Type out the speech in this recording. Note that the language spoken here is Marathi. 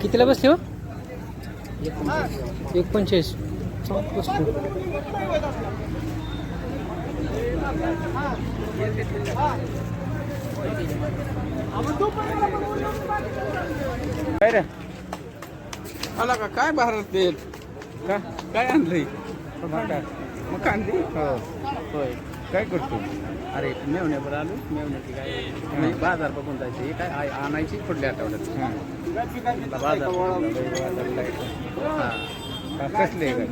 कितीला बसते हो? 1.45. बसतो. काय रे आला का काय भारत देत का काय आणलंय टमाटा मग आणली हो होय काय करतो? अरे मेवण्यावर आलो मेवण्याची काय नाही, बाजार बघून जायचं हे काय आणायची पुढल्या आठवड्यात हां बाजार का कसले काय